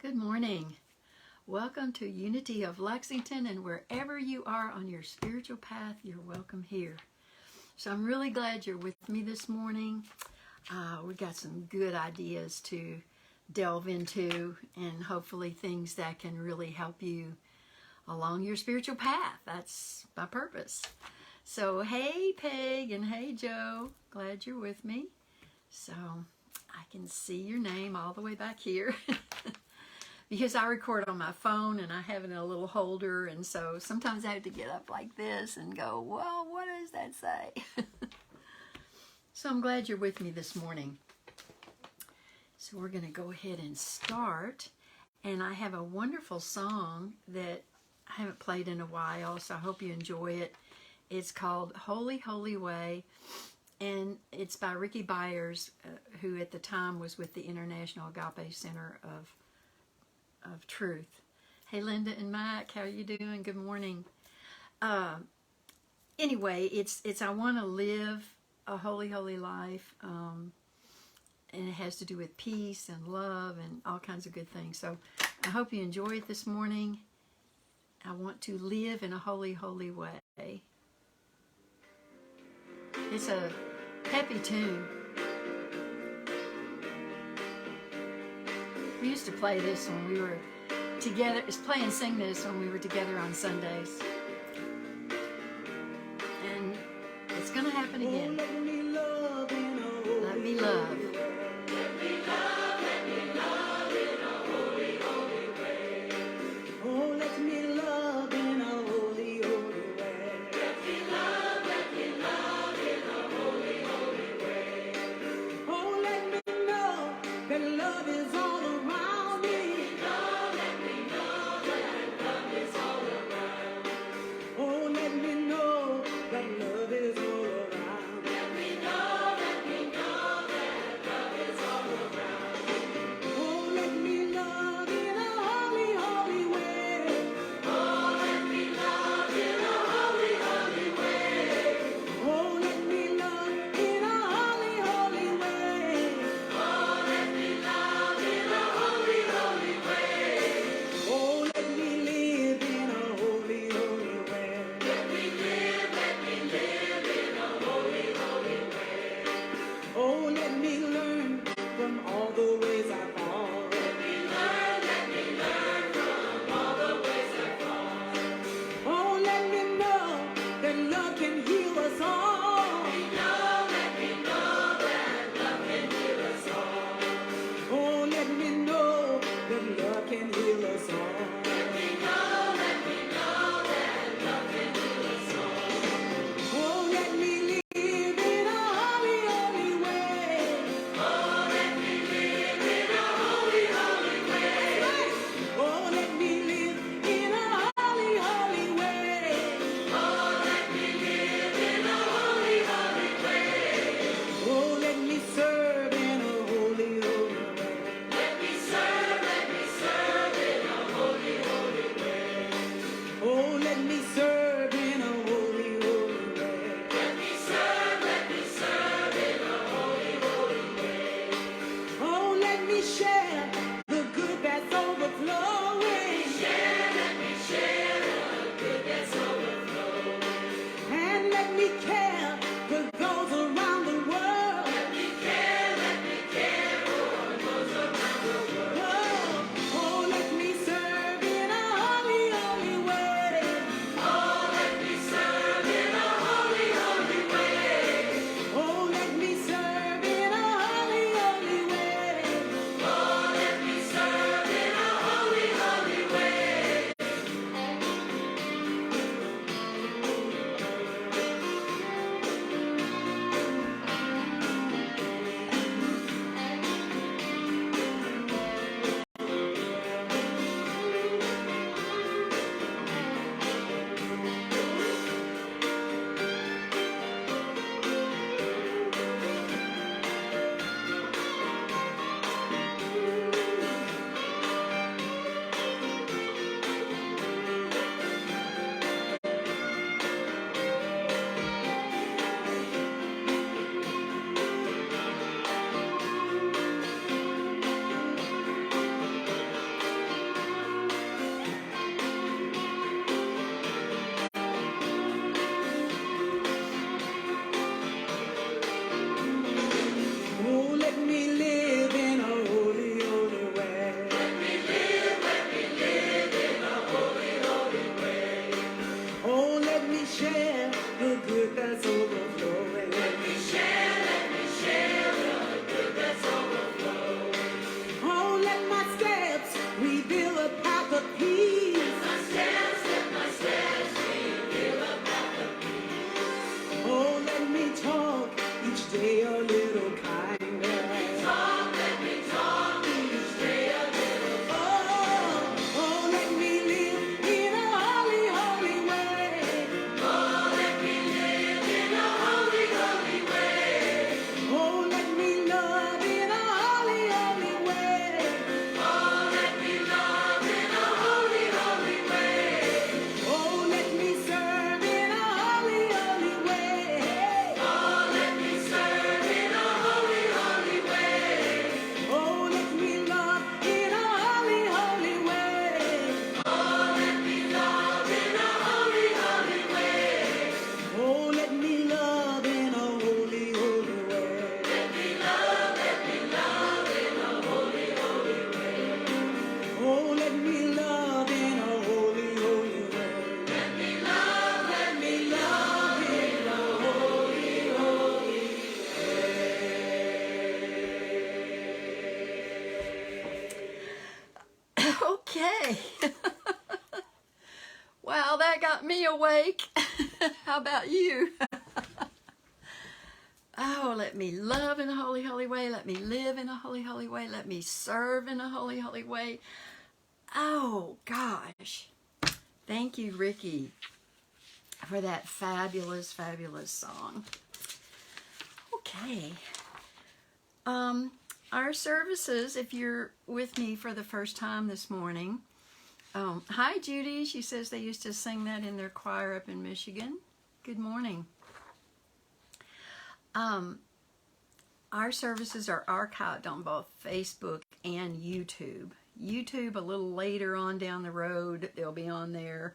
Good morning. Welcome to Unity of Lexington, and wherever you are on your spiritual path, you're welcome here. So I'm really glad you're with me this morning. We got some good ideas to delve into, and hopefully things that can really help you along your spiritual path. That's my purpose. So hey Peg and hey Joe, glad you're with me. So I can see your name all the way back here. Because I record on my phone and I have it in a little holder, and so sometimes I have to get up like this and go, well, what does that say? So I'm glad you're with me this morning. So we're going to go ahead and start, and I have a wonderful song that I haven't played in a while, so I hope you enjoy it. It's called Holy, Holy Way, and it's by Ricky Byers, who at the time was with the International Agape Center of Truth. Hey Linda and Mike, how are you doing? Good morning. Anyway, it's I want to live a holy, holy life, and it has to do with peace and love and all kinds of good things. So I hope you enjoy it this morning. I want to live in a holy, holy way. It's a peppy tune. We used to play this when we were together, play and sing this when we were together on Sundays. And it's going to happen again. Let me love. Let me love in a holy, holy way. Oh, let me love in a holy, holy way. Let me love in a holy, holy way. Oh, let me know that love is all around me. Let me know that love is all around. Oh, let me know that love is all around. Let me know that Okay. Well, that got me awake. How about you? Oh, let me love in a holy, holy way. Let me live in a holy, holy way. Let me serve in a holy, holy way. Oh, gosh. Thank you, Ricky, for that fabulous, fabulous song. Okay. Our services, if you're with me for the first time this morning, hi, Judy. She says they used to sing that in their choir up in Michigan. Good morning. Our services are archived on both Facebook and YouTube. YouTube, a little later on down the road, they'll be on there,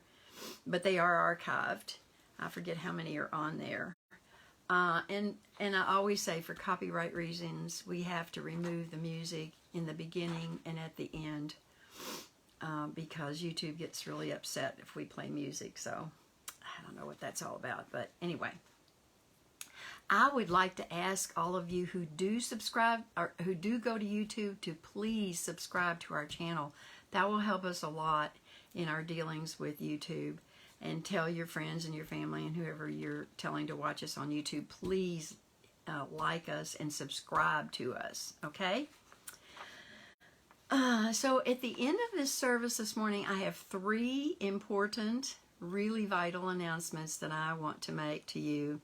but they are archived. I forget how many are on there. And I always say, for copyright reasons, we have to remove the music in the beginning and at the end because YouTube gets really upset if we play music. So I don't know what that's all about, but anyway. I would like to ask all of you who do subscribe or who do go to YouTube to please subscribe to our channel. That will help us a lot in our dealings with YouTube. And tell your friends and your family and whoever you're telling to watch us on YouTube, please like us and subscribe to us, okay? So at the end of this service this morning, I have 3 important, really vital announcements that I want to make to you.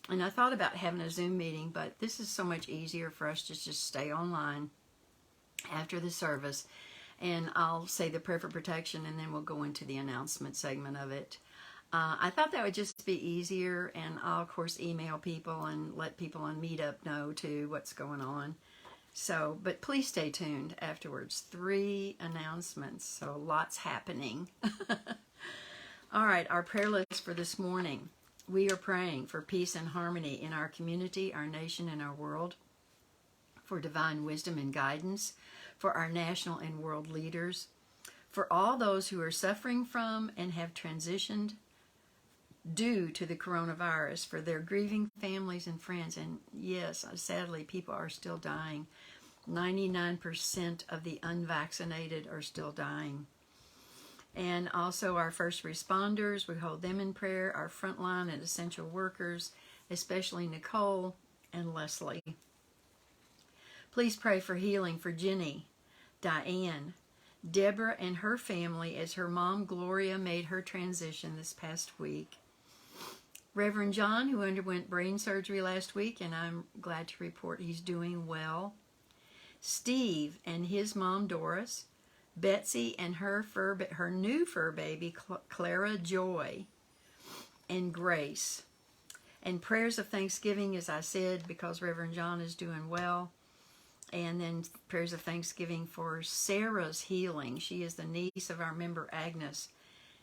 And I thought about having a Zoom meeting, but this is so much easier for us to just stay online after the service. And I'll say the prayer for protection, and then we'll go into the announcement segment of it. I thought that would just be easier, and I'll, of course, email people and let people on Meetup know, too, what's going on. So, but please stay tuned afterwards. 3 announcements, so lots happening. All right, our prayer list for this morning. We are praying for peace and harmony in our community, our nation, and our world, for divine wisdom and guidance, for our national and world leaders, for all those who are suffering from and have transitioned due to the coronavirus, for their grieving families and friends. And yes, sadly, people are still dying. 99% of the unvaccinated are still dying. And also our first responders, we hold them in prayer, our frontline and essential workers, especially Nicole and Leslie. Please pray for healing for Jenny, Diane, Deborah and her family as her mom Gloria made her transition this past week. Reverend John, who underwent brain surgery last week, and I'm glad to report he's doing well. Steve and his mom Doris, Betsy and her new fur baby Clara Joy, and Grace. And prayers of thanksgiving, as I said, because Reverend John is doing well. And then prayers of thanksgiving for Sarah's healing. She is the niece of our member Agnes.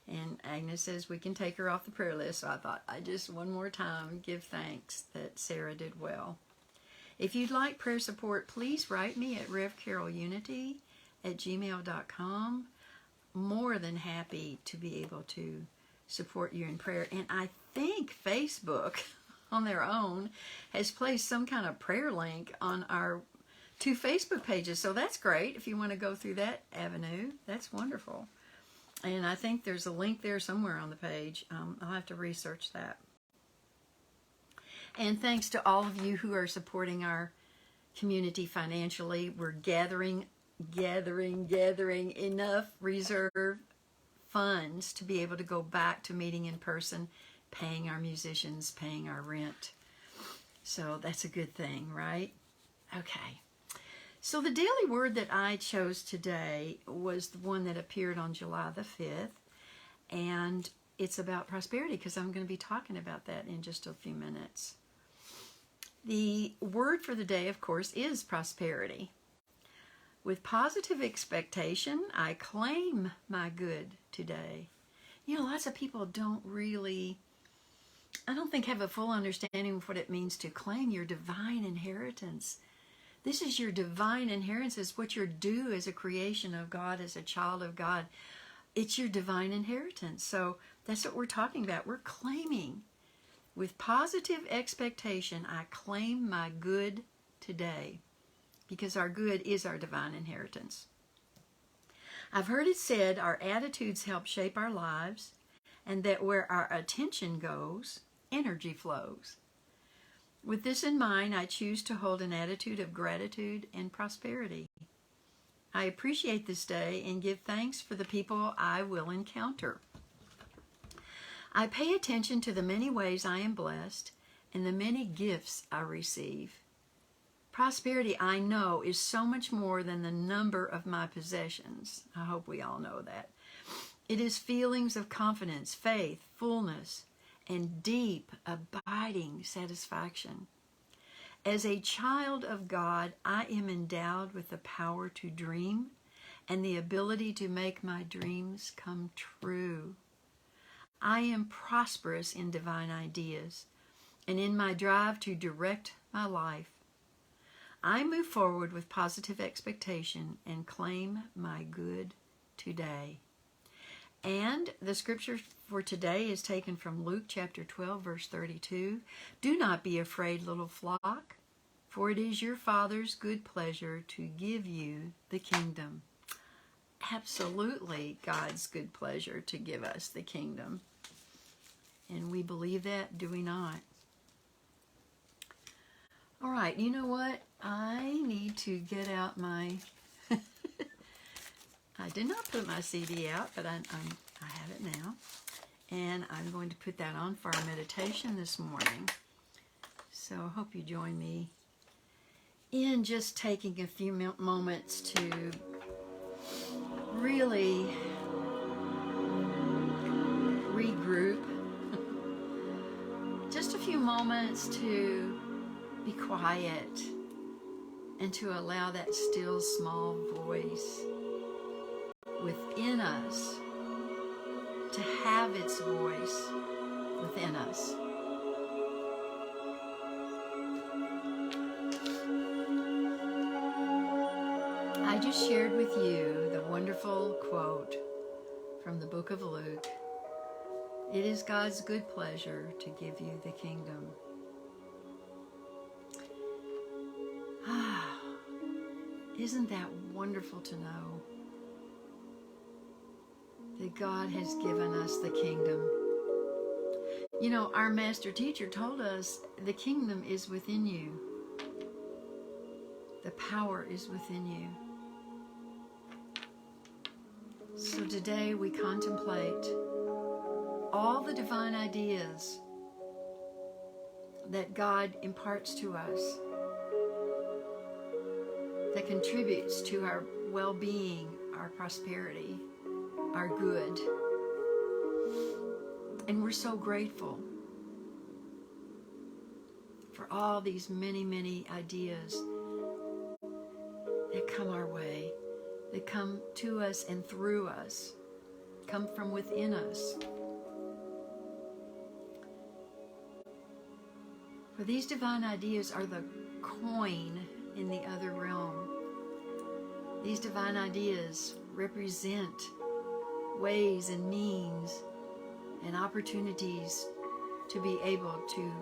And Agnes says we can take her off the prayer list. So I thought I just one more time give thanks that Sarah did well. If you'd like prayer support, please write me at revcarolunity@gmail.com. More than happy to be able to support you in prayer. And I think Facebook on their own has placed some kind of prayer link on our 2 Facebook pages. So that's great if you want to go through that avenue. That's wonderful. And I think there's a link there somewhere on the page. I'll have to research that. And thanks to all of you who are supporting our community financially. We're gathering enough reserve funds to be able to go back to meeting in person, paying our musicians, paying our rent. So that's a good thing, right? Okay. So the daily word that I chose today was the one that appeared on July the 5th, and it's about prosperity because I'm going to be talking about that in just a few minutes. The word for the day, of course, is prosperity. With positive expectation, I claim my good today. You know, lots of people don't really, I don't think, have a full understanding of what it means to claim your divine inheritance. This is your divine inheritance. It's what you're due as a creation of God, as a child of God. It's your divine inheritance. So that's what we're talking about. We're claiming. With positive expectation, I claim my good today, because our good is our divine inheritance. I've heard it said our attitudes help shape our lives, and that where our attention goes, energy flows. With this in mind, I choose to hold an attitude of gratitude and prosperity. I appreciate this day and give thanks for the people I will encounter. I pay attention to the many ways I am blessed and the many gifts I receive. Prosperity, I know, is so much more than the number of my possessions. I hope we all know that. It is feelings of confidence, faith, fullness, and deep, abiding satisfaction. As a child of God, I am endowed with the power to dream and the ability to make my dreams come true. I am prosperous in divine ideas and in my drive to direct my life. I move forward with positive expectation and claim my good today. And the scripture for today is taken from Luke chapter 12, verse 32. Do not be afraid, little flock, for it is your Father's good pleasure to give you the kingdom. Absolutely God's good pleasure to give us the kingdom. And we believe that, do we not? All right, you know what? I need to get out my... I did not put my CD out, but I have it now. And I'm going to put that on for our meditation this morning. So I hope you join me in just taking a few moments to really regroup. Just a few moments to be quiet and to allow that still small voice within us to have its voice within us. I just shared with you the wonderful quote from the book of Luke. It is God's good pleasure to give you the kingdom. Isn't that wonderful to know that God has given us the kingdom? You know, our master teacher told us the kingdom is within you. The power is within you. So today we contemplate all the divine ideas that God imparts to us, that contributes to our well-being, our prosperity, our good. And we're so grateful for all these many, many ideas that come our way, that come to us and through us, come from within us. For these divine ideas are the coin in the other realm. These divine ideas represent ways and means and opportunities to be able to,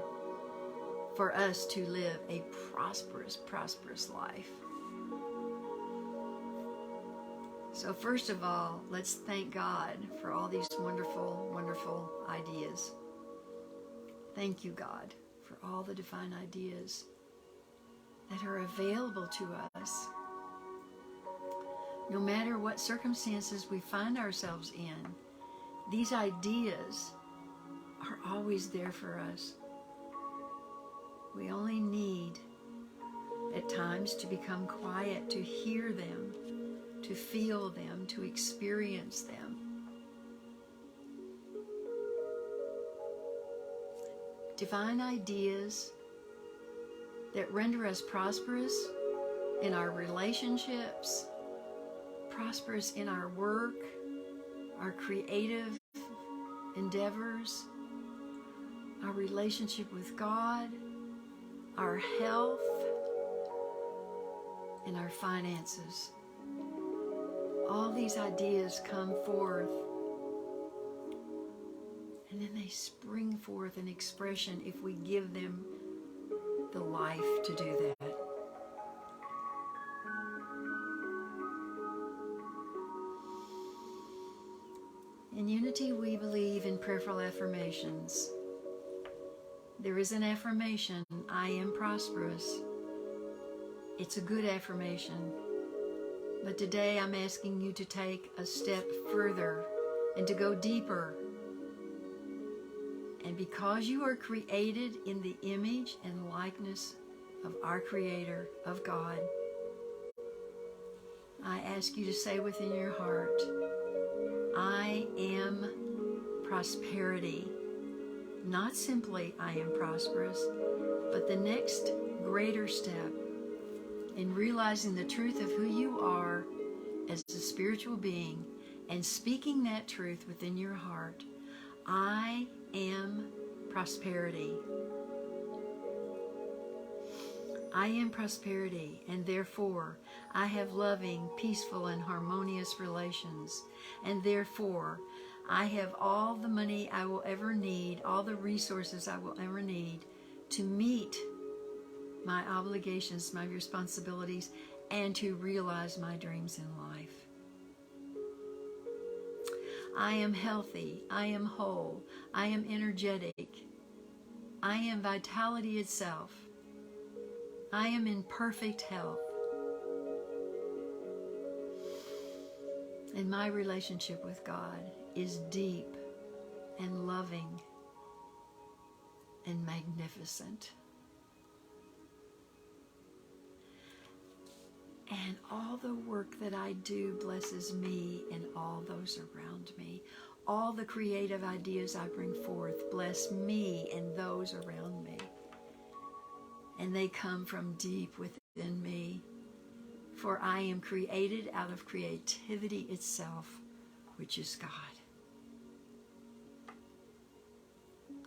for us to live a prosperous life. So first of all, let's thank God for all these wonderful, wonderful ideas. Thank you, God, for all the divine ideas that are available to us. No matter what circumstances we find ourselves in, these ideas are always there for us. We only need at times to become quiet, to hear them, to feel them, to experience them. Divine ideas that render us prosperous in our relationships, prosperous in our work, our creative endeavors, our relationship with God, our health, and our finances. All these ideas come forth, and then they spring forth in expression if we give them the life to do that. In Unity, we believe in prayerful affirmations. There is an affirmation, I am prosperous. It's a good affirmation. But today I'm asking you to take a step further and to go deeper. And because you are created in the image and likeness of our Creator, of God, I ask you to say within your heart, I am prosperity. Not simply I am prosperous, but the next greater step in realizing the truth of who you are as a spiritual being and speaking that truth within your heart. I am prosperity. I am prosperity, and therefore I have loving, peaceful, and harmonious relations, and therefore I have all the money I will ever need, all the resources I will ever need to meet my obligations, my responsibilities, and to realize my dreams in life. I am healthy. I am whole. I am energetic. I am vitality itself. I am in perfect health. And my relationship with God is deep and loving and magnificent. And all the work that I do blesses me and all those around me. All the creative ideas I bring forth bless me and those around me. And they come from deep within me. For I am created out of creativity itself, which is God.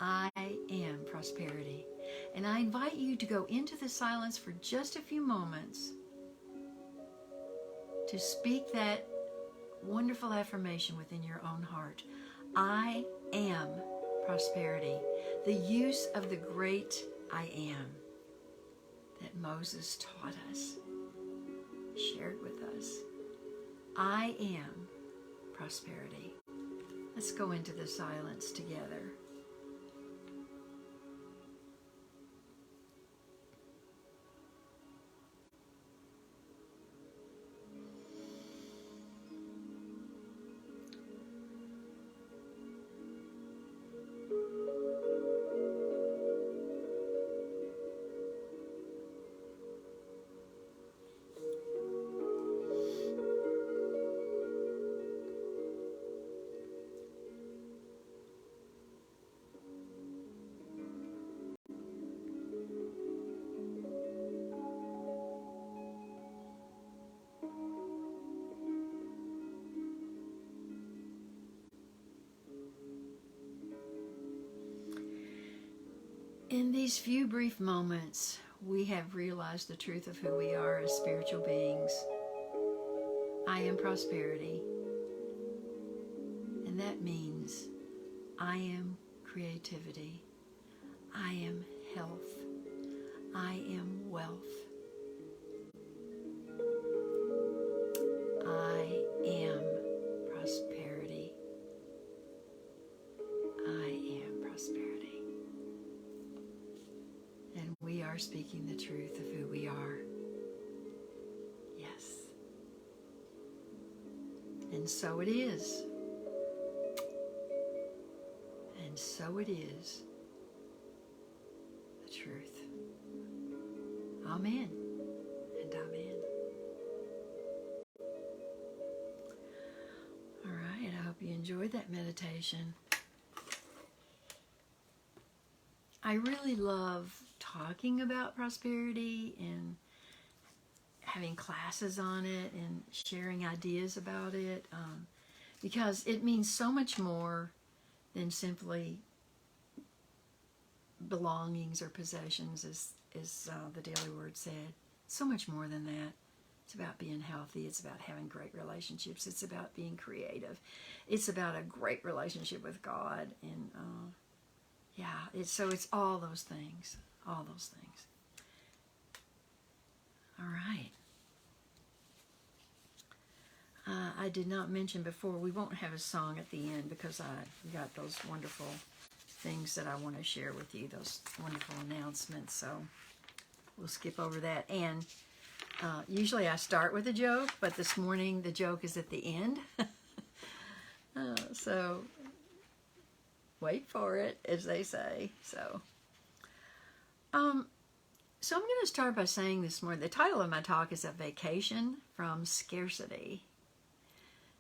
I am prosperity. And I invite you to go into the silence for just a few moments to speak that wonderful affirmation within your own heart. I am prosperity. The use of the great I am that Moses taught us, shared with us. I am prosperity. Let's go into the silence together. In these few brief moments, we have realized the truth of who we are as spiritual beings. I am prosperity. And that means I am creativity. I am health. I am wealth. I am prosperity. I am prosperity. And we are speaking the truth of who we are. Yes. And so it is. And so it is. The truth. Amen and amen. All right, I hope you enjoyed that meditation. I really love talking about prosperity and having classes on it and sharing ideas about it because it means so much more than simply belongings or possessions, as the Daily Word said. So much more than that. It's about being healthy. It's about having great relationships. It's about being creative. It's about a great relationship with God. And it's all those things. All those things. All right. I did not mention before, we won't have a song at the end because I got those wonderful things that I want to share with you, those wonderful announcements. So we'll skip over that. And usually I start with a joke, but this morning the joke is at the end. So wait for it, as they say. So I'm going to start by saying this morning, the title of my talk is A Vacation from Scarcity.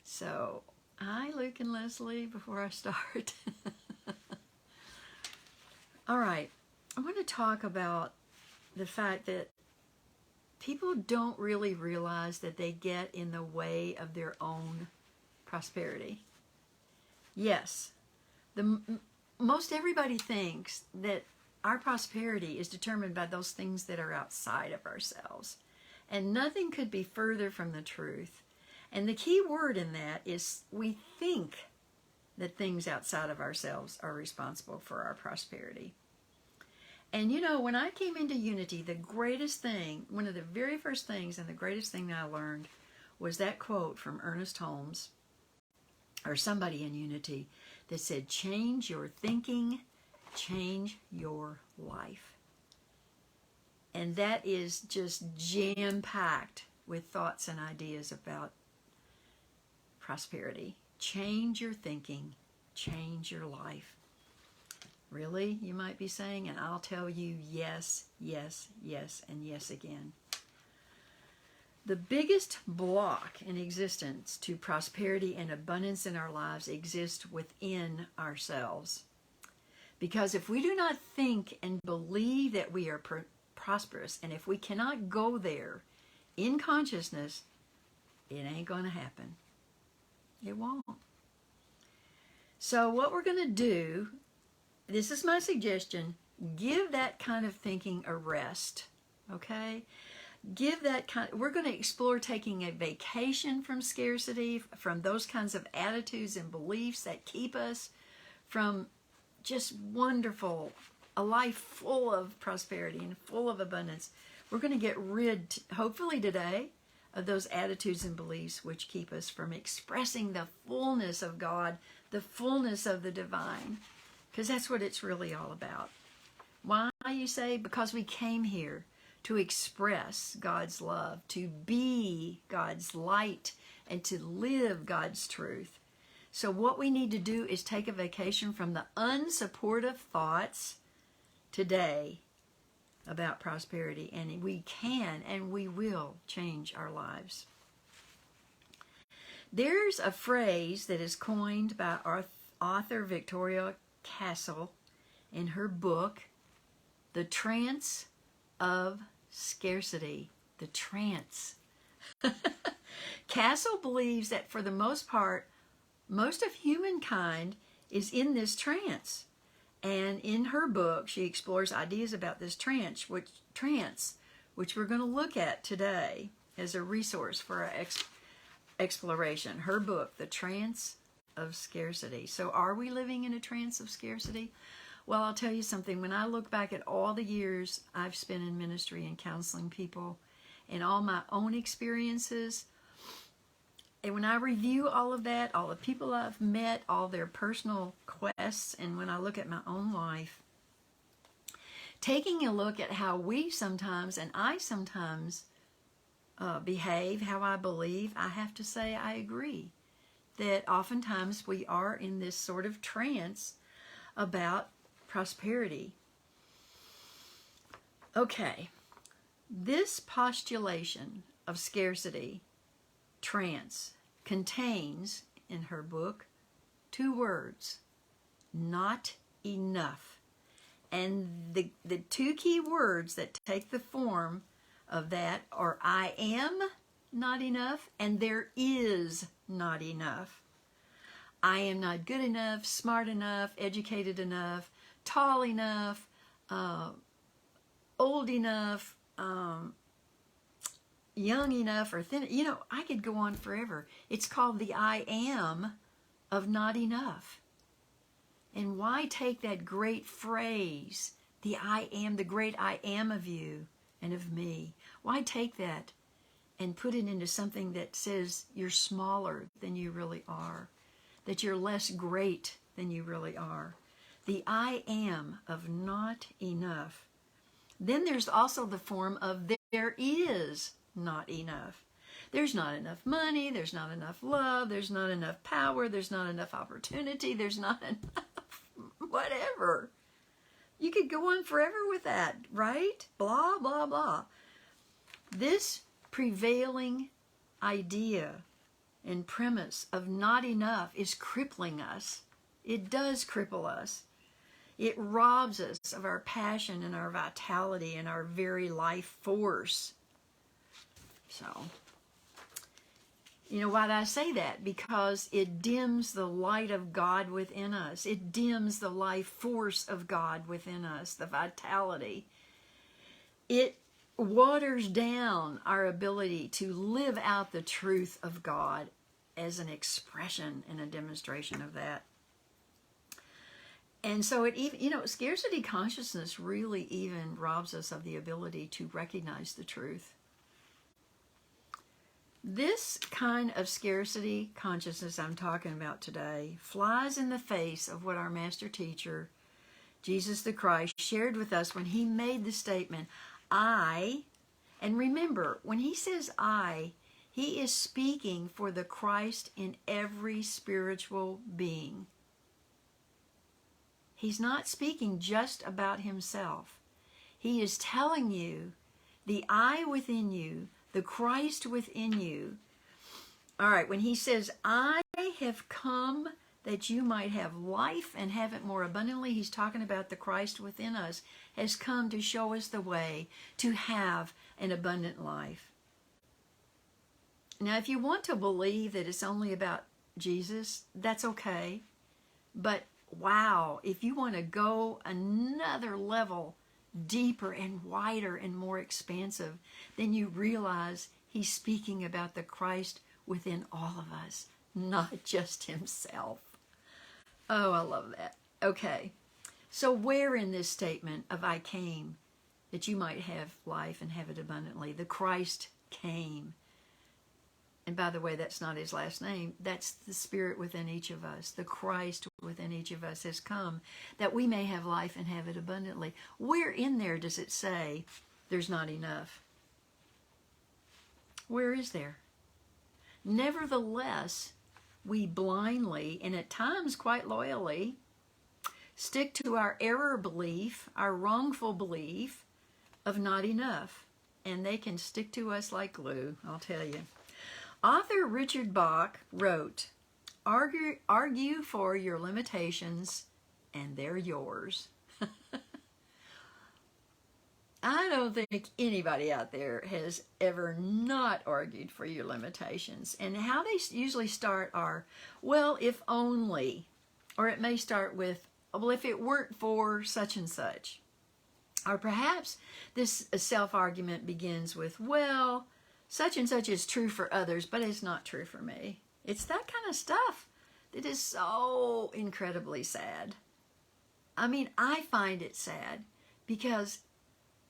So, hi, Luke and Leslie, before I start. All right, I want to talk about the fact that people don't really realize that they get in the way of their own prosperity. Yes, most everybody thinks that our prosperity is determined by those things that are outside of ourselves. And nothing could be further from the truth. And the key word in that is we think that things outside of ourselves are responsible for our prosperity. And you know, when I came into Unity, the greatest thing, one of the very first things and the greatest thing that I learned was that quote from Ernest Holmes, or somebody in Unity, that said, change your thinking, change your life. And that is just jam-packed with thoughts and ideas about prosperity. Change your thinking, change your life. Really, you might be saying, and I'll tell you yes, yes, yes, and yes again. The biggest block in existence to prosperity and abundance in our lives exists within ourselves. Because if we do not think and believe that we are prosperous, and if we cannot go there in consciousness, it ain't going to happen. It won't. So what we're going to do, this is my suggestion, give that kind of thinking a rest, okay? We're going to explore taking a vacation from scarcity, from those kinds of attitudes and beliefs that keep us from just wonderful, a life full of prosperity and full of abundance. We're going to get rid, hopefully today, of those attitudes and beliefs which keep us from expressing the fullness of God, the fullness of the divine, because that's what it's really all about. Why, you say? Because we came here to express God's love, to be God's light, and to live God's truth. So what we need to do is take a vacation from the unsupportive thoughts today about prosperity, and we can and we will change our lives. There's a phrase that is coined by author Victoria Castle in her book, The Trance of Scarcity. The trance. Castle believes that for the most part, most of humankind is in this trance. And in her book, she explores ideas about this trance, which we're going to look at today as a resource for our exploration. Her book, The Trance of Scarcity. So are we living in a trance of scarcity? Well, I'll tell you something. When I look back at all the years I've spent in ministry and counseling people and all my own experiences, and when I review all of that, all the people I've met, all their personal quests, and when I look at my own life, taking a look at how we sometimes, and I sometimes behave, how I believe, I have to say I agree that oftentimes we are in this sort of trance about prosperity. Okay, this postulation of scarcity trance contains, in her book, 2 words: not enough. And the 2 key words that take the form of that are I am not enough and there is not enough. I am not good enough, smart enough, educated enough, tall enough, old enough, young enough, or thin. You know, I could go on forever. It's called the I am of not enough. And why take that great phrase, the I am, the great I am of you and of me? Why take that and put it into something that says you're smaller than you really are, that you're less great than you really are. The I am of not enough. Then there's also the form of there is not enough. There's not enough money, there's not enough love, there's not enough power, there's not enough opportunity, there's not enough whatever. You could go on forever with that, right? Blah, blah, blah. This prevailing idea and premise of not enough is crippling us. It does cripple us. It robs us of our passion and our vitality and our very life force. So, you know why do I say that? Because it dims the light of God within us. It dims the life force of God within us, the vitality. It waters down our ability to live out the truth of God as an expression and a demonstration of that. And so it even, scarcity consciousness really even robs us of the ability to recognize the truth. This kind of scarcity consciousness I'm talking about today flies in the face of what our master teacher, Jesus the Christ, shared with us when he made the statement, I, and remember, when he says I, he is speaking for the Christ in every spiritual being. He's not speaking just about himself. He is telling you the I within you, the Christ within you. All right, when he says, I have come that you might have life and have it more abundantly, he's talking about the Christ within us has come to show us the way to have an abundant life. Now, if you want to believe that it's only about Jesus, that's okay. But wow, if you want to go another level deeper and wider and more expansive, then you realize he's speaking about the Christ within all of us, not just himself. Oh, I love that. Okay, so where in this statement of I came that you might have life and have it abundantly, the Christ came. And by the way, that's not his last name. That's the Spirit within each of us. The Christ within each of us has come that we may have life and have it abundantly. Where in there does it say there's not enough? Where is there? Nevertheless, we blindly, and at times quite loyally, stick to our error belief, our wrongful belief of not enough. And they can stick to us like glue, I'll tell you. Author Richard Bach wrote, argue for your limitations and they're yours. I don't think anybody out there has ever not argued for your limitations. And how they usually start are, well, if only. Or it may start with, well, if it weren't for such and such. Or perhaps this self-argument begins with, well, such and such is true for others, but it's not true for me. It's that kind of stuff that is so incredibly sad. I mean, I find it sad because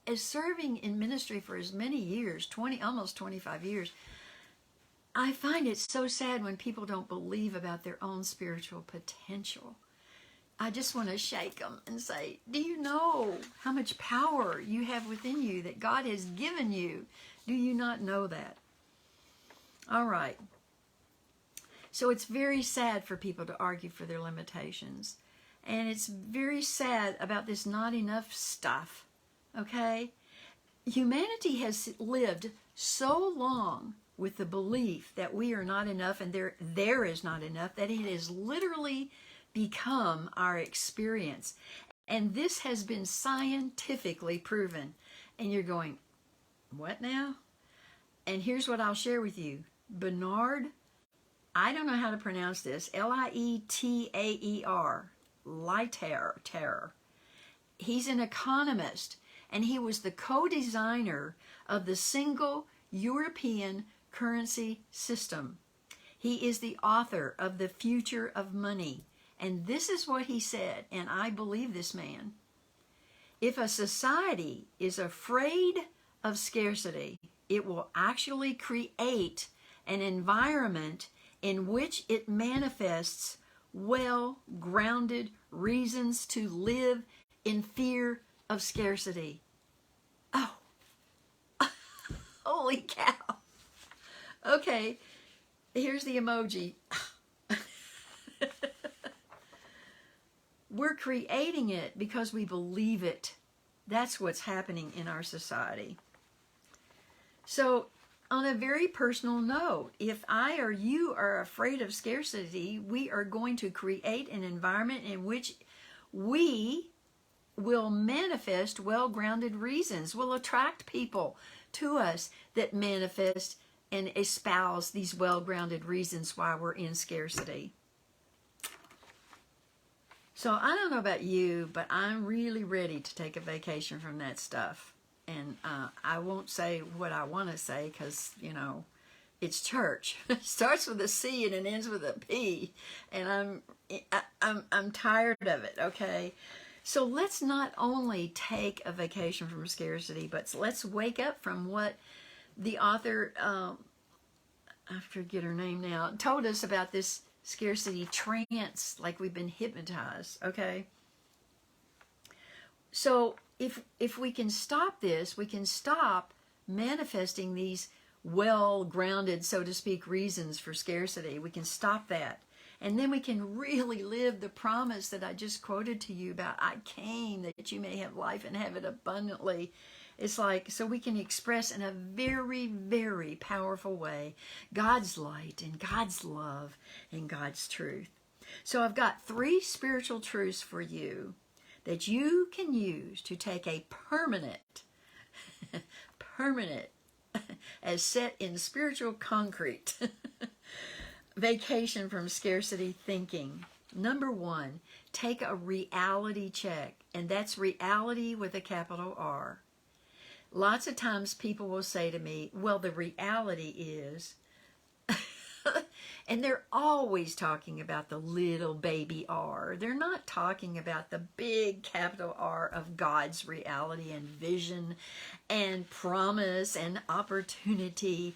as serving in ministry for as many years, almost 25 years, I find it so sad when people don't believe about their own spiritual potential. I just want to shake them and say, do you know how much power you have within you that God has given you? Do you not know that? All right. So it's very sad for people to argue for their limitations. And it's very sad about this not enough stuff. Okay? Humanity has lived so long with the belief that we are not enough and there is not enough that it has literally become our experience. And this has been scientifically proven. And you're going, what now? And here's what I'll share with you. Bernard, I don't know how to pronounce this, Lietaer, Lietaer. He's an economist, and he was the co-designer of the single European currency system. He is the author of The Future of Money. And this is what he said, and I believe this man. If a society is afraid of scarcity, it will actually create an environment in which it manifests well-grounded reasons to live in fear of scarcity. Oh, holy cow. Okay, here's the emoji. We're creating it because we believe it. That's what's happening in our society. So, on a very personal note, if I or you are afraid of scarcity, we are going to create an environment in which we will manifest well-grounded reasons. We'll attract people to us that manifest and espouse these well-grounded reasons why we're in scarcity. So I don't know about you, but I'm really ready to take a vacation from that stuff. And I won't say what I want to say because, you know, it's church. It starts with a C and it ends with a P. And I'm tired of it, okay? So let's not only take a vacation from scarcity, but let's wake up from what the author, I forget her name now, told us about this scarcity trance, like we've been hypnotized, okay? So if we can stop this, we can stop manifesting these well-grounded, so to speak, reasons for scarcity. We can stop that. And then we can really live the promise that I just quoted to you about, I came that you may have life and have it abundantly. It's like, so we can express in a very, very powerful way God's light and God's love and God's truth. So I've got 3 spiritual truths for you that you can use to take a permanent, as set in spiritual concrete, vacation from scarcity thinking. Number 1, take a reality check, and that's reality with a capital R. Lots of times people will say to me, well, the reality is, and they're always talking about the little baby R. They're not talking about the big capital R of God's reality and vision and promise and opportunity.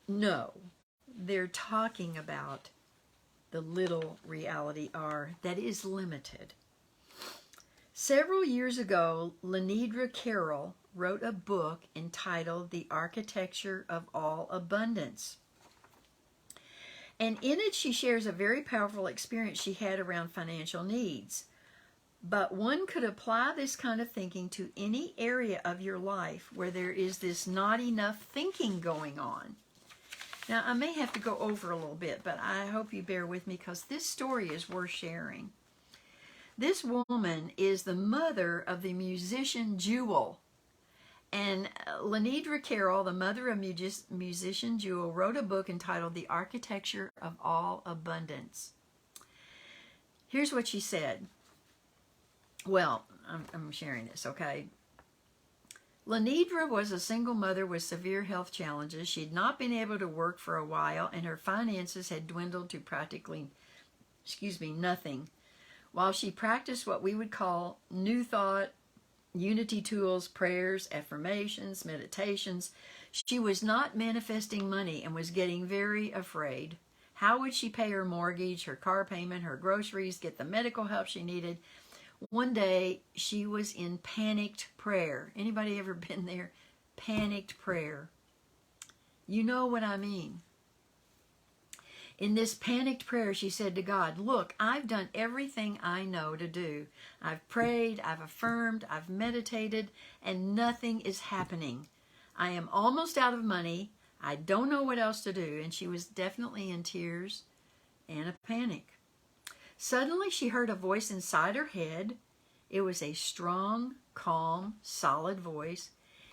No, they're talking about the little reality R that is limited. Several years ago, Lenidra Carroll wrote a book entitled The Architecture of All Abundance. And in it, she shares a very powerful experience she had around financial needs. But one could apply this kind of thinking to any area of your life where there is this not enough thinking going on. Now, I may have to go over a little bit, but I hope you bear with me because this story is worth sharing. This woman is the mother of the musician Jewel. And Lenidra Carroll, the mother of musician Jewel, wrote a book entitled The Architecture of All Abundance. Here's what she said. Well, I'm sharing this, okay? Lenidra was a single mother with severe health challenges. She had not been able to work for a while, and her finances had dwindled to practically, nothing. While she practiced what we would call New Thought, Unity tools, prayers, affirmations, meditations, she was not manifesting money and was getting very afraid. How would she pay her mortgage, her car payment, her groceries, get the medical help she needed? One day, she was in panicked prayer. Anybody ever been there? Panicked prayer. You know what I mean. In this panicked prayer, she said to God, look, I've done everything I know to do. I've prayed, I've affirmed, I've meditated, and nothing is happening. I am almost out of money. I don't know what else to do. And she was definitely in tears and a panic. Suddenly, she heard a voice inside her head. It was a strong, calm, solid voice.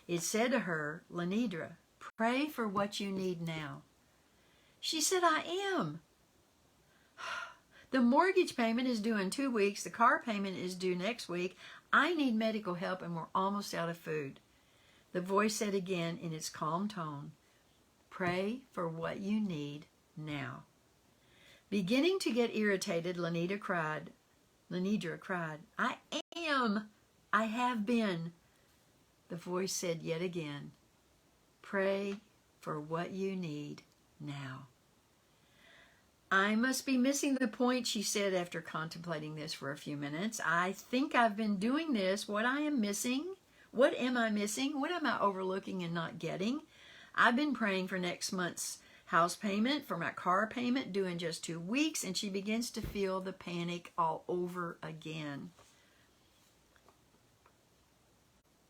It said to her, Lenidra, pray for what you need now. She said, I am. The mortgage payment is due in 2 weeks. The car payment is due next week. I need medical help and we're almost out of food. The voice said again in its calm tone, pray for what you need now. Beginning to get irritated, Lenidra cried, I am. I have been. The voice said yet again, pray for what you need now. I must be missing the point, she said after contemplating this for a few minutes. I think I've been doing this. What I am missing? What am I missing? What am I overlooking and not getting? I've been praying for next month's house payment, for my car payment due in just 2 weeks, and she begins to feel the panic all over again.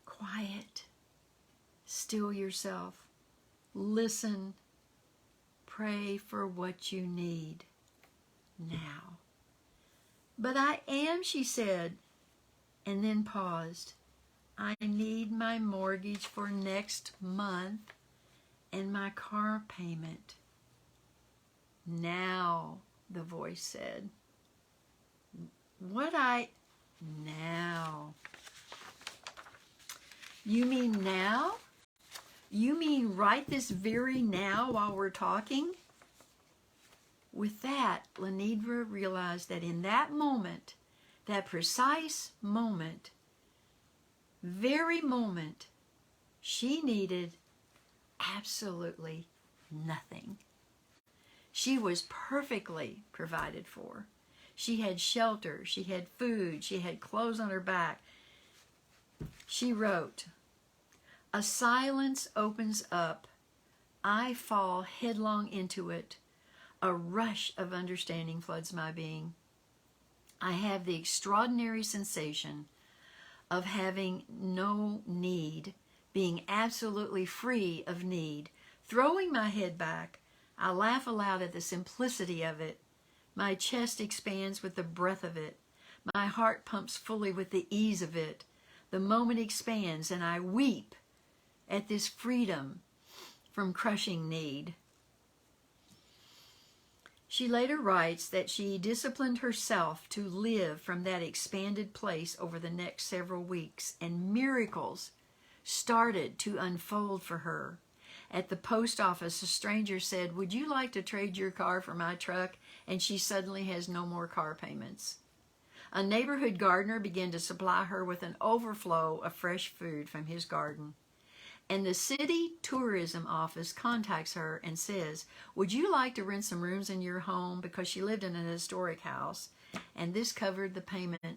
Quiet. Still yourself. Listen. Pray for what you need now. But I am, she said, and then paused. I need my mortgage for next month and my car payment. Now, the voice said. Now? You mean now? You mean right this very now while we're talking? With that, Lenidra realized that in that moment, that precise moment, very moment, she needed absolutely nothing. She was perfectly provided for. She had shelter, she had food, she had clothes on her back. She wrote, "A silence opens up. I fall headlong into it. A rush of understanding floods my being. I have the extraordinary sensation of having no need, being absolutely free of need. Throwing my head back, I laugh aloud at the simplicity of it. My chest expands with the breath of it. My heart pumps fully with the ease of it. The moment expands and I weep at this freedom from crushing need." She later writes that she disciplined herself to live from that expanded place over the next several weeks, and miracles started to unfold for her. At the post office, a stranger said, "Would you like to trade your car for my truck?" And she suddenly has no more car payments. A neighborhood gardener began to supply her with an overflow of fresh food from his garden. And the city tourism office contacts her and says, "Would you like to rent some rooms in your home?" Because she lived in an historic house, and this covered the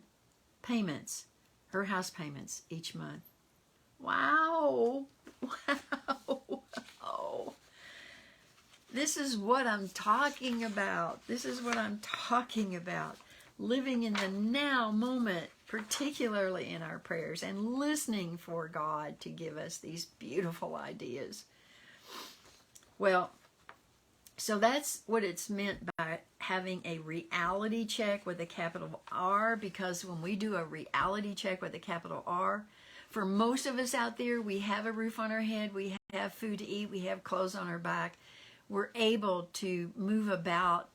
payments, her house payments each month. Wow. Wow. This is what I'm talking about. This is what I'm talking about. Living in the now moment, particularly in our prayers, and listening for God to give us these beautiful ideas. Well, so that's what it's meant by having a reality check with a capital R, because when we do a reality check with a capital R, for most of us out there, we have a roof on our head, we have food to eat, we have clothes on our back. We're able to move about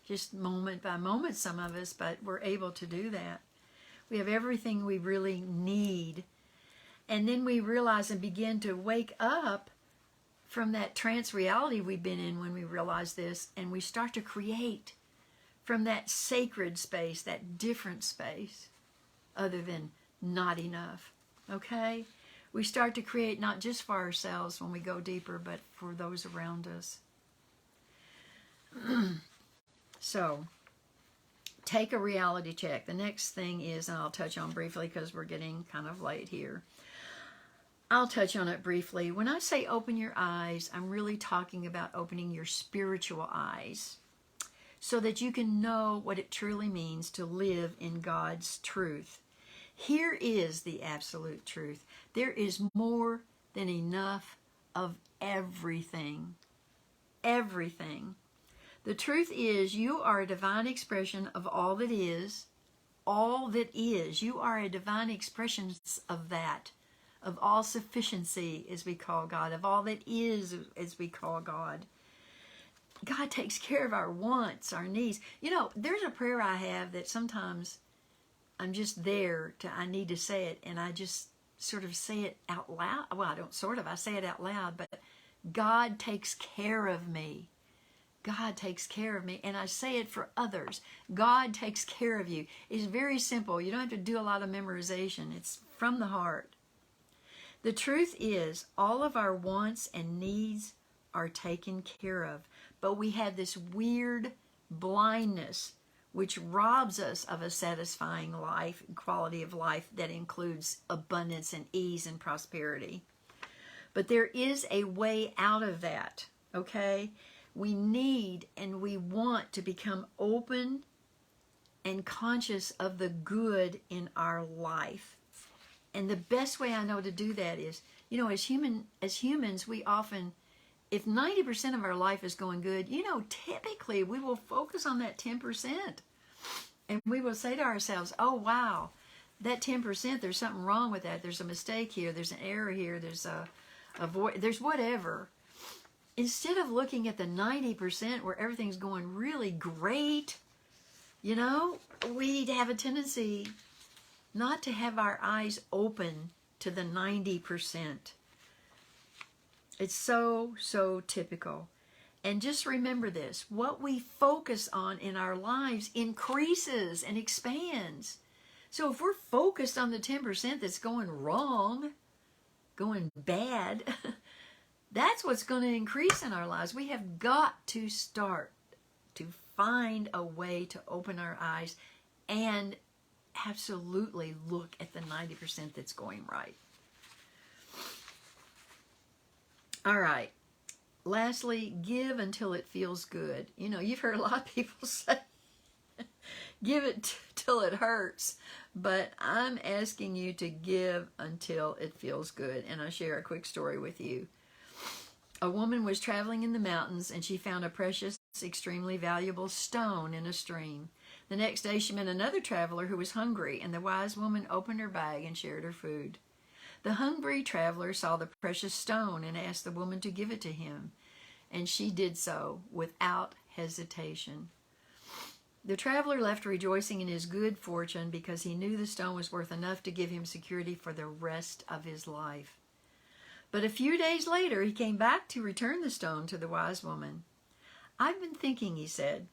just moment by moment, some of us, but we're able to do that. We have everything we really need. And then we realize and begin to wake up from that trance reality we've been in when we realize this, and we start to create from that sacred space, that different space, other than not enough. Okay? We start to create not just for ourselves when we go deeper, but for those around us. So, take a reality check. The next thing is, and I'll touch on briefly because we're getting kind of late here. I'll touch on it briefly. When I say open your eyes, I'm really talking about opening your spiritual eyes so that you can know what it truly means to live in God's truth. Here is the absolute truth. There is more than enough of everything. Everything. The truth is, you are a divine expression of all that is. All that is. You are a divine expression of that. Of all sufficiency, as we call God. Of all that is, as we call God. God takes care of our wants, our needs. You know, there's a prayer I have that sometimes I'm just there to, I need to say it, and I just sort of say it out loud. Well, I don't sort of, I say it out loud, but God takes care of me. God takes care of me, and I say it for others. God takes care of you. It's very simple. You don't have to do a lot of memorization. It's from the heart. The truth is, all of our wants and needs are taken care of. But we have this weird blindness which robs us of a satisfying life, quality of life that includes abundance and ease and prosperity. But there is a way out of that, okay? We need and we want to become open and conscious of the good in our life. And the best way I know to do that is, as humans, we often, if 90% of our life is going good, typically we will focus on that 10%. And we will say to ourselves, oh, wow, that 10%, there's something wrong with that. There's a mistake here. There's an error here. There's there's whatever. Instead of looking at the 90% where everything's going really great, we have a tendency not to have our eyes open to the 90%. It's so, so typical. And just remember this, what we focus on in our lives increases and expands. So if we're focused on the 10% that's going wrong, going bad, that's what's going to increase in our lives. We have got to start to find a way to open our eyes and absolutely look at the 90% that's going right. All right. Lastly, give until it feels good. You've heard a lot of people say, give it till it hurts. But I'm asking you to give until it feels good. And I'll share a quick story with you. A woman was traveling in the mountains and she found a precious, extremely valuable stone in a stream. The next day she met another traveler who was hungry, and the wise woman opened her bag and shared her food. The hungry traveler saw the precious stone and asked the woman to give it to him, and she did so without hesitation. The traveler left rejoicing in his good fortune because he knew the stone was worth enough to give him security for the rest of his life. But a few days later, he came back to return the stone to the wise woman. "I've been thinking," he said.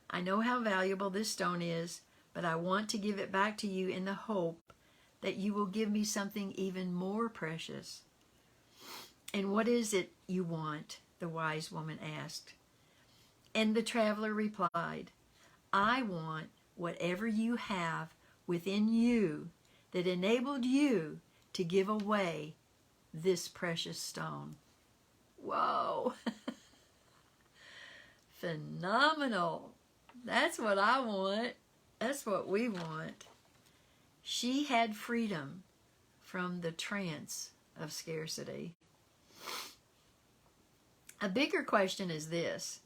"I know how valuable this stone is, but I want to give it back to you in the hope that you will give me something even more precious." "And what is it you want?" the wise woman asked. And the traveler replied, "I want whatever you have within you that enabled you to give away this precious stone." Whoa! Phenomenal! That's what I want. That's what we want. She had freedom from the trance of scarcity. A bigger question is this: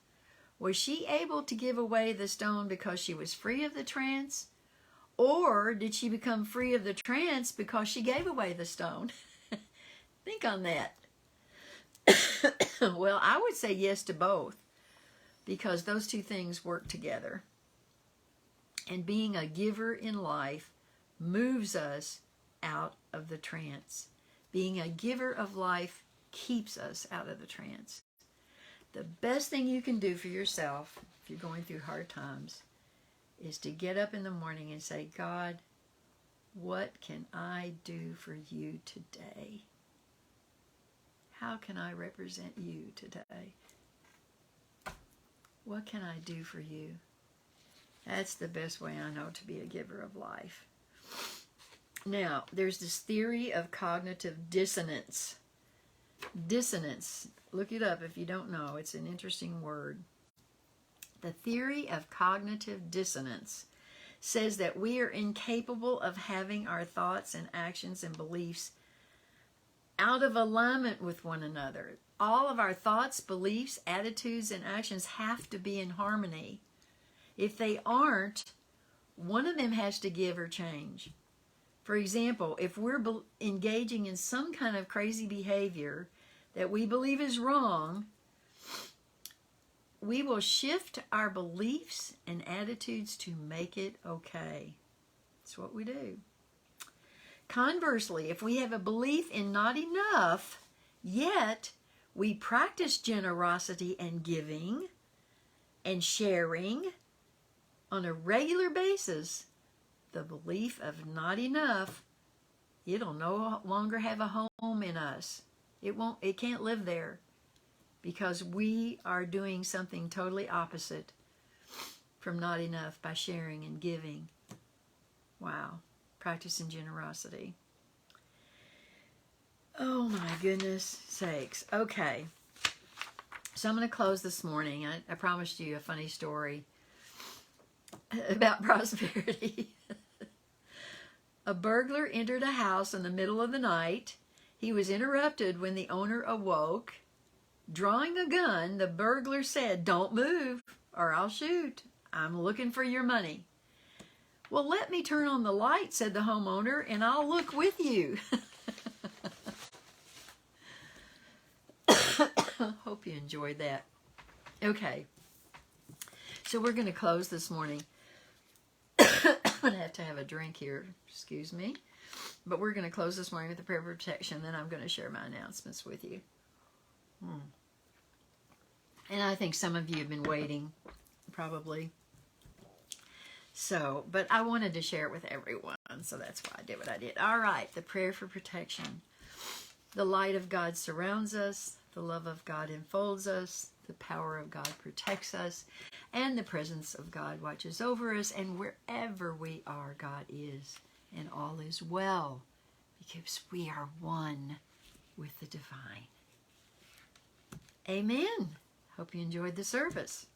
was she able to give away the stone because she was free of the trance? Or did she become free of the trance because she gave away the stone? Think on that. Well, I would say yes to both, because those two things work together. And being a giver in life moves us out of the trance. Being a giver of life keeps us out of the trance. The best thing you can do for yourself if you're going through hard times is to get up in the morning and say, "God, what can I do for you today? How can I represent you today? What can I do for you?" That's the best way I know to be a giver of life. Now, there's this theory of cognitive dissonance. Dissonance. Look it up if you don't know. It's an interesting word. The theory of cognitive dissonance says that we are incapable of having our thoughts and actions and beliefs out of alignment with one another. All of our thoughts, beliefs, attitudes, and actions have to be in harmony. If they aren't, one of them has to give or change. For example, if we're engaging in some kind of crazy behavior that we believe is wrong, we will shift our beliefs and attitudes to make it okay. That's what we do. Conversely, if we have a belief in not enough, yet we practice generosity and giving and sharing on a regular basis, the belief of not enough, it'll no longer have a home in us. It can't live there. because we are doing something totally opposite from not enough by sharing and giving. Wow. Practicing generosity. Oh my goodness sakes. Okay. So I'm going to close this morning. I promised you a funny story about prosperity. A burglar entered a house in the middle of the night. He was interrupted when the owner awoke. Drawing a gun, the burglar said, "Don't move or I'll shoot. I'm looking for your money." "Well, let me turn on the light," said the homeowner, "and I'll look with you." Hope you enjoyed that. Okay. So we're going to close this morning. I'm going to have a drink here. Excuse me. But we're going to close this morning with a prayer of protection. Then I'm going to share my announcements with you. And I think some of you have been waiting, probably. So, but I wanted to share it with everyone. So that's why I did what I did. All right. The prayer for protection. The light of God surrounds us. The love of God enfolds us. The power of God protects us. And the presence of God watches over us. And wherever we are, God is. And all is well. Because we are one with the divine. Amen. Hope you enjoyed the service.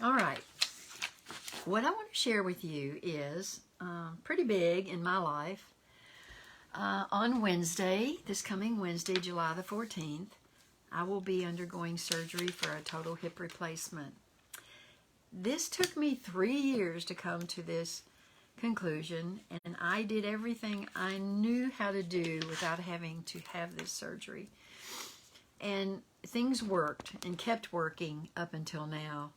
All right. What I want to share with you is pretty big in my life. On Wednesday, this coming Wednesday, July the 14th, I will be undergoing surgery for a total hip replacement. This took me 3 years to come to this conclusion, and I did everything I knew how to do without having to have this surgery. And things worked and kept working up until now.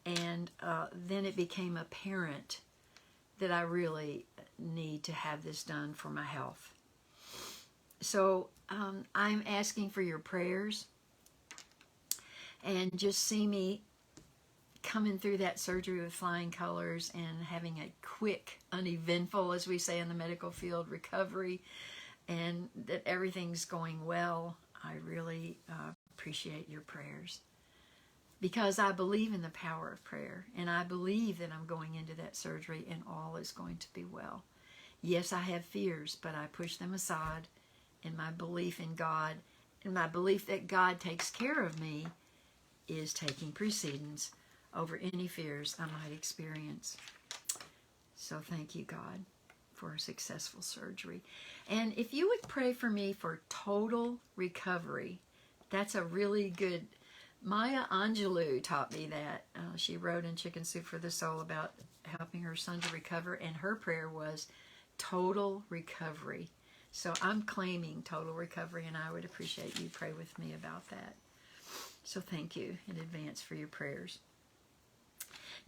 And then it became apparent that I really need to have this done for my health. So I'm asking for your prayers, and just see me coming through that surgery with flying colors and having a quick, uneventful, as we say in the medical field, recovery, and that everything's going well. I really appreciate your prayers, because I believe in the power of prayer, and I believe that I'm going into that surgery and all is going to be well. Yes, I have fears, but I push them aside, and my belief in God and my belief that God takes care of me is taking precedence over any fears I might experience. So thank you, God, for a successful surgery. And if you would pray for me for total recovery, that's a really good... Maya Angelou taught me that. She wrote in Chicken Soup for the Soul about helping her son to recover, and her prayer was total recovery. So I'm claiming total recovery, and I would appreciate you pray with me about that. So thank you in advance for your prayers.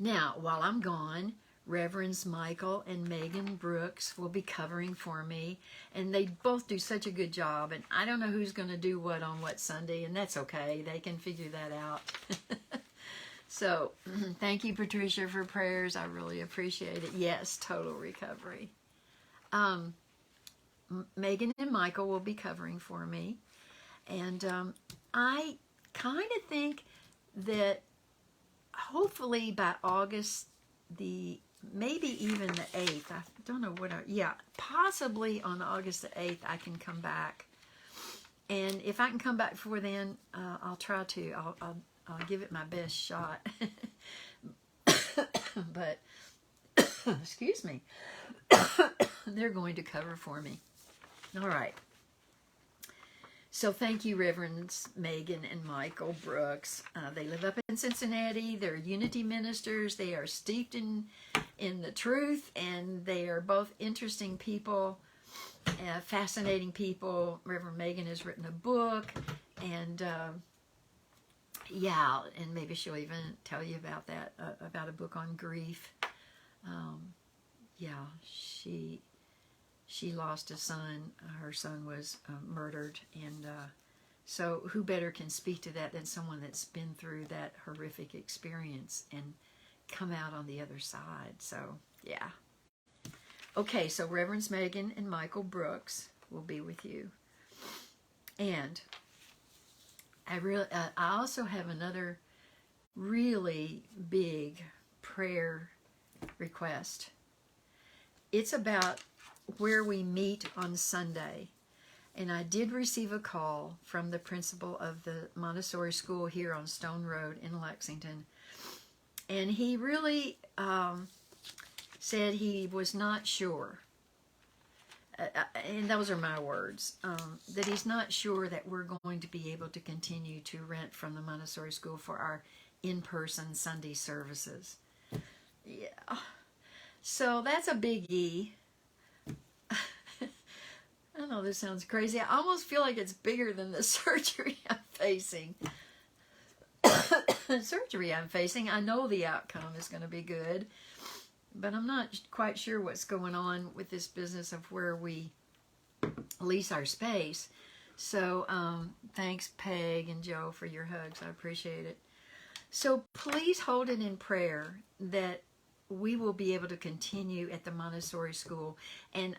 Now, while I'm gone, Reverends Michael and Megan Brooks will be covering for me, and they both do such a good job, and I don't know who's going to do what on what Sunday, and that's okay. They can figure that out. So thank you, Patricia, for prayers. I really appreciate it. Yes, total recovery. Megan and Michael will be covering for me, and I kind of think that hopefully by August maybe even the 8th, I don't know possibly on August the 8th I can come back. And if I can come back before then, I'll try to. I'll give it my best shot. But, excuse me, they're going to cover for me. All right. So thank you, Reverends Megan and Michael Brooks. They live up in Cincinnati. They're Unity ministers. They are steeped in the truth, and they are both interesting people, fascinating people. Reverend Megan has written a book, and and maybe she'll even tell you about that, about a book on grief. She lost a son. Her son was murdered, and so who better can speak to that than someone that's been through that horrific experience and come out on the other side. So, yeah. Okay, so Reverends Megan and Michael Brooks will be with you. And I also have another really big prayer request. It's about where we meet on Sunday. And I did receive a call from the principal of the Montessori school here on Stone Road in Lexington. And he really said he was not sure. And those are my words, that he's not sure that we're going to be able to continue to rent from the Montessori school for our in-person Sunday services. Yeah. So that's a biggie. I know this sounds crazy. I almost feel like it's bigger than the surgery I'm facing. Surgery I'm facing, I know the outcome is going to be good, but I'm not quite sure what's going on with this business of where we lease our space. So thanks, Peg and Joe, for your hugs. I appreciate it. So please hold it in prayer that we will be able to continue at the Montessori school. And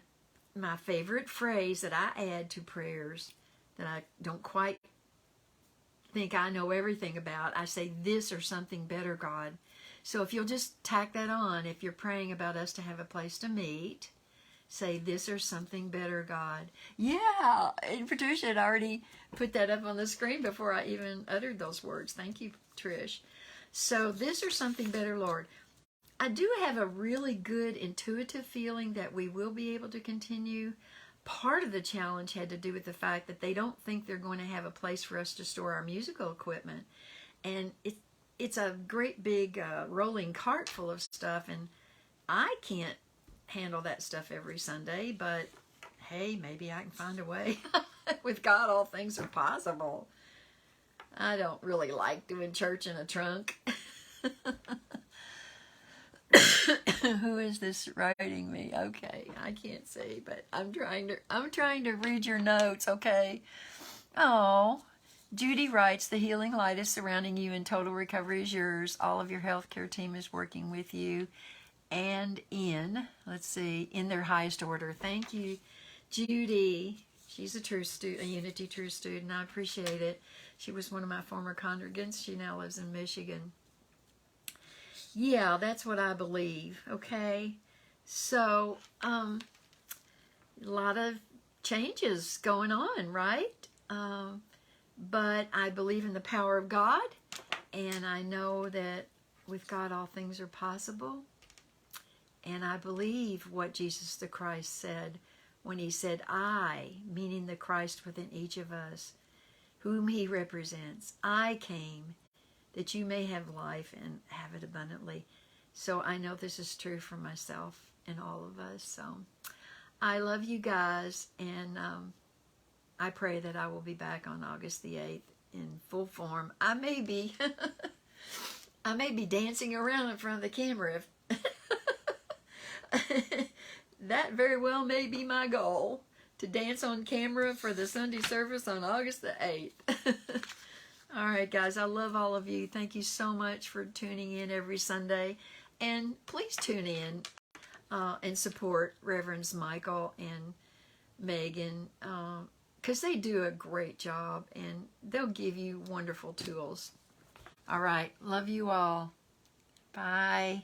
my favorite phrase that I add to prayers that I don't quite think I know everything about, I say, this or something better, God. So if you'll just tack that on, if you're praying about us to have a place to meet, say, this or something better, God. Yeah, and Patricia had already put that up on the screen before I even uttered those words. Thank you, Trish. So this or something better, Lord. I do have a really good intuitive feeling that we will be able to continue. Part of the challenge had to do with the fact that they don't think they're going to have a place for us to store our musical equipment. And it's a great big rolling cart full of stuff, and I can't handle that stuff every Sunday, but hey, maybe I can find a way. With God, all things are possible. I don't really like doing church in a trunk. Who is this writing me? Okay, I can't see, but I'm trying to read your notes, okay? Oh, Judy writes, the healing light is surrounding you and total recovery is yours. All of your healthcare team is working with you and in their highest order. Thank you, Judy. She's a true student, a Unity True student. I appreciate it. She was one of my former congregants. She now lives in Michigan. Yeah, that's what I believe, okay? So, a lot of changes going on, right? But I believe in the power of God, and I know that with God all things are possible. And I believe what Jesus the Christ said when he said, I, meaning the Christ within each of us, whom he represents, I came that you may have life and have it abundantly. So I know this is true for myself and all of us. So I love you guys, and I pray that I will be back on August the 8th in full form. I may be dancing around in front of the camera. That very well may be my goal, to dance on camera for the Sunday service on August the 8th. All right, guys, I love all of you. Thank you so much for tuning in every Sunday. And please tune in and support Reverends Michael and Megan, because they do a great job, and they'll give you wonderful tools. All right, love you all. Bye.